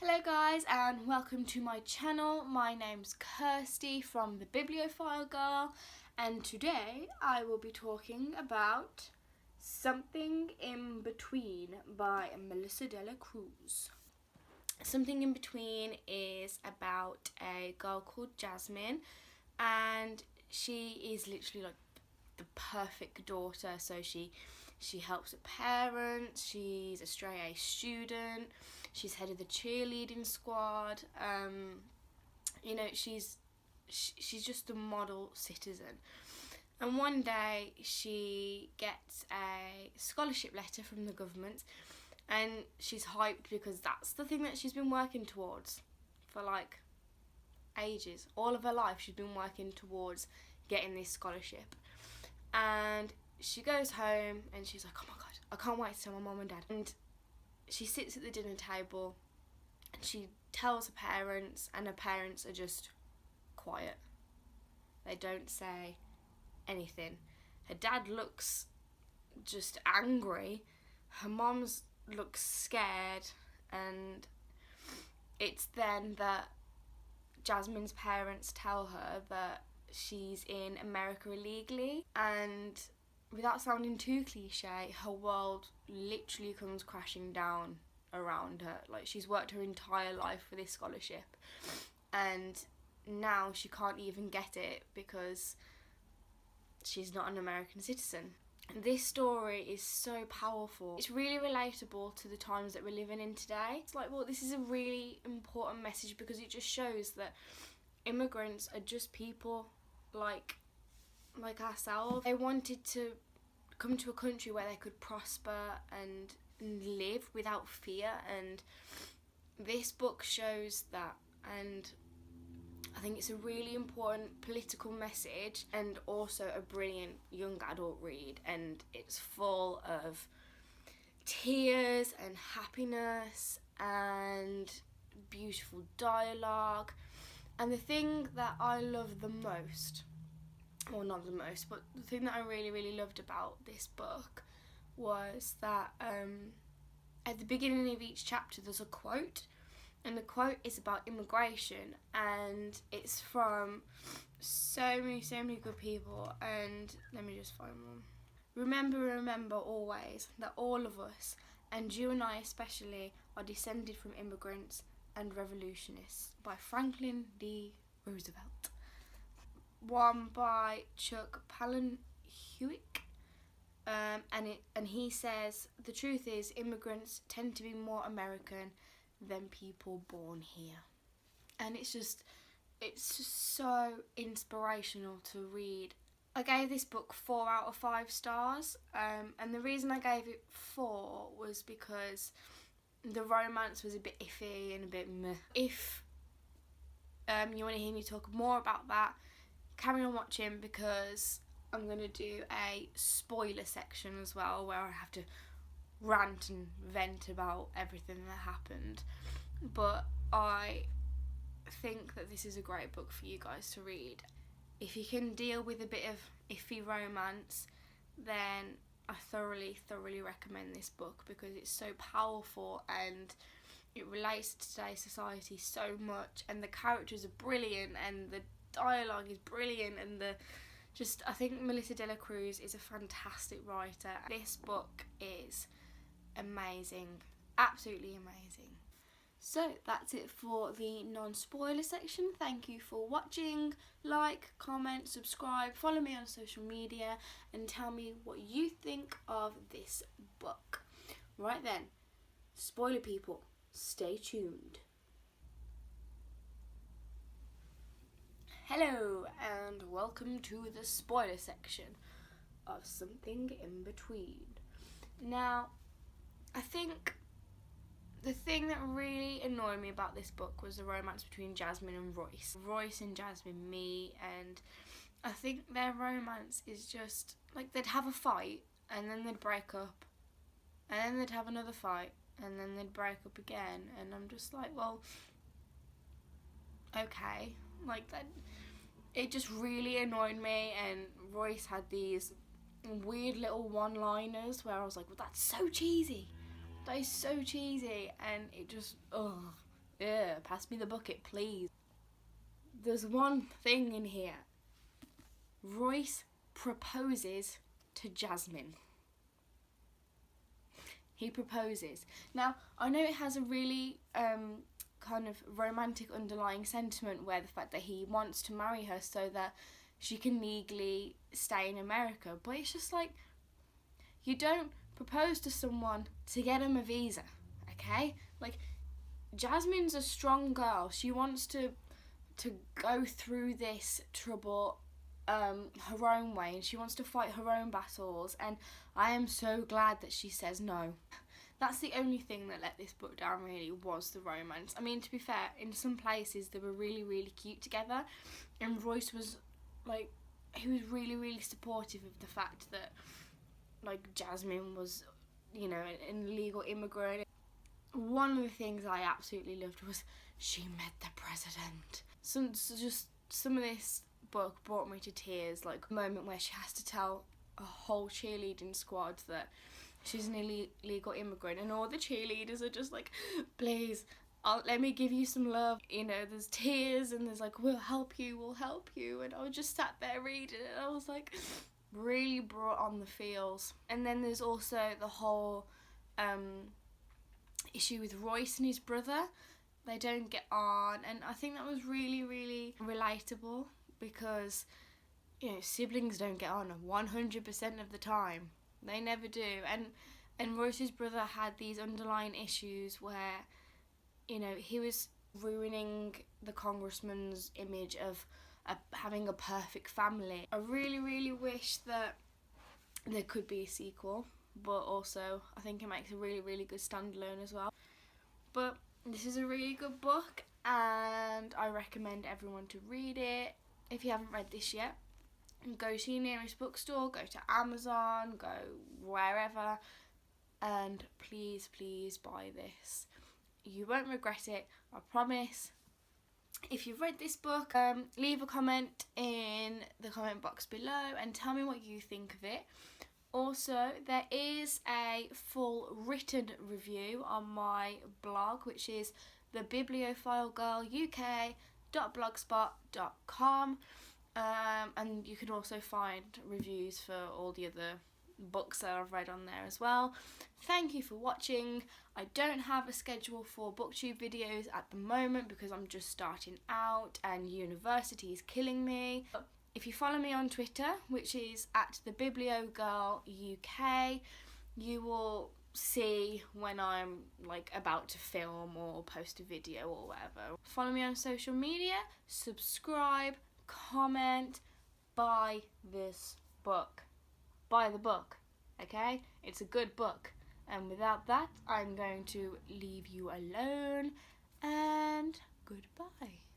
Hello guys and welcome to my channel. My name's Kirsty from the Bibliophile Girl, and today I will be talking about Something in Between by Melissa de la Cruz. Something in Between is about a girl called Jasmine, and she is literally like the perfect daughter. So she helps her parents, she's a straight A student, she's head of the cheerleading squad, you know, she's just a model citizen. And one day she gets a scholarship letter from the government, and she's hyped because that's the thing that she's been working towards for like ages. All of her life she's been working towards getting this scholarship. And she goes home and she's like, oh my god, I can't wait to tell my mum and dad. And she sits at the dinner table and she tells her parents, and her parents are just quiet. They don't say anything. Her dad looks just angry. Her mum's looks scared, and it's then that Jasmine's parents tell her that she's in America illegally, and without sounding too cliche, her world literally comes crashing down around her. Like, she's worked her entire life for this scholarship, and now she can't even get it because she's not an American citizen. This story is so powerful. It's really relatable to the times that we're living in today. It's like, well, this is a really important message because it just shows that immigrants are just people like ourselves. They wanted to come to a country where they could prosper and live without fear, and this book shows that. And I think it's a really important political message, and also a brilliant young adult read, and it's full of tears and happiness and beautiful dialogue. And the thing that I love the most, or not the most, but the thing that I really loved about this book was that at the beginning of each chapter there's a quote, and the quote is about immigration, and it's from so many good people. And let me just find one. Remember always that all of us, and you and I especially, are descended from immigrants and revolutionists, by Franklin D. Roosevelt. One by Chuck Palahniuk, and he says, the truth is immigrants tend to be more American than people born here. And it's just so inspirational to read. I gave this book 4 out of 5 stars, and the reason I gave it 4 was because the romance was a bit iffy and a bit meh. If you want to hear me talk more about that, carry on watching, because I'm going to do a spoiler section as well, where I have to rant and vent about everything that happened. But I think that this is a great book for you guys to read. If you can deal with a bit of iffy romance, then I thoroughly recommend this book, because it's so powerful and it relates to today's society so much, and the characters are brilliant and the dialogue is brilliant, and I think Melissa de la Cruz is a fantastic writer. This book is amazing, absolutely amazing. So that's it for the non-spoiler section. Thank you for watching. Like, comment, subscribe, follow me on social media, and tell me what you think of this book. Right then, spoiler people, stay tuned. Hello and welcome to the spoiler section of Something in Between. Now, I think the thing that really annoyed me about this book was the romance between Jasmine and Royce. Royce and Jasmine meet, and I think their romance is just like, they'd have a fight and then they'd break up, and then they'd have another fight and then they'd break up again, and I'm just like, well, okay, like that. It just really annoyed me, and Royce had these weird little one-liners where I was like, well, that's so cheesy. That is so cheesy, and it just, ugh. Pass me the bucket, please. There's one thing in here. Royce proposes to Jasmine. He proposes. Now, I know it has a really kind of romantic underlying sentiment where the fact that he wants to marry her so that she can legally stay in America, but it's just like, you don't propose to someone to get him a visa, okay? Like, Jasmine's a strong girl. She wants to go through this trouble her own way, and she wants to fight her own battles, and I am so glad that she says no. That's the only thing that let this book down, really, was the romance. I mean, to be fair, in some places they were really, really cute together, and Royce was like, he was really, really supportive of the fact that, like, Jasmine was, you know, an illegal immigrant. One of the things I absolutely loved was she met the president. Some of this book brought me to tears, like the moment where she has to tell a whole cheerleading squad that she's an illegal immigrant, and all the cheerleaders are just like, please, let me give you some love. You know, there's tears and there's like, we'll help you, and I was just sat there reading it, and I was like, really brought on the feels. And then there's also the whole issue with Royce and his brother. They don't get on, and I think that was really, really relatable, because, you know, siblings don't get on 100% of the time. They never do. And Royce's brother had these underlying issues where, you know, he was ruining the congressman's image of having a perfect family. I really, really wish that there could be a sequel, but also I think it makes a really, really good standalone as well. But this is a really good book, and I recommend everyone to read it. If you haven't read this yet, go to your nearest bookstore, go to Amazon, go wherever, and please, please buy this. You won't regret it, I promise. If you've read this book, leave a comment in the comment box below and tell me what you think of it. Also, there is a full written review on my blog, which is thebibliophileGirlUK.blogspot.com, and you can also find reviews for all the other books that I've read on there as well. Thank you for watching. I don't have a schedule for booktube videos at the moment because I'm just starting out and university is killing me. If you follow me on Twitter, which is at thebibliogirluk, you will see when I'm like about to film or post a video or whatever. Follow me on social media, subscribe, comment, buy this book. Buy the book, okay? It's a good book. And without that, I'm going to leave you alone, and goodbye.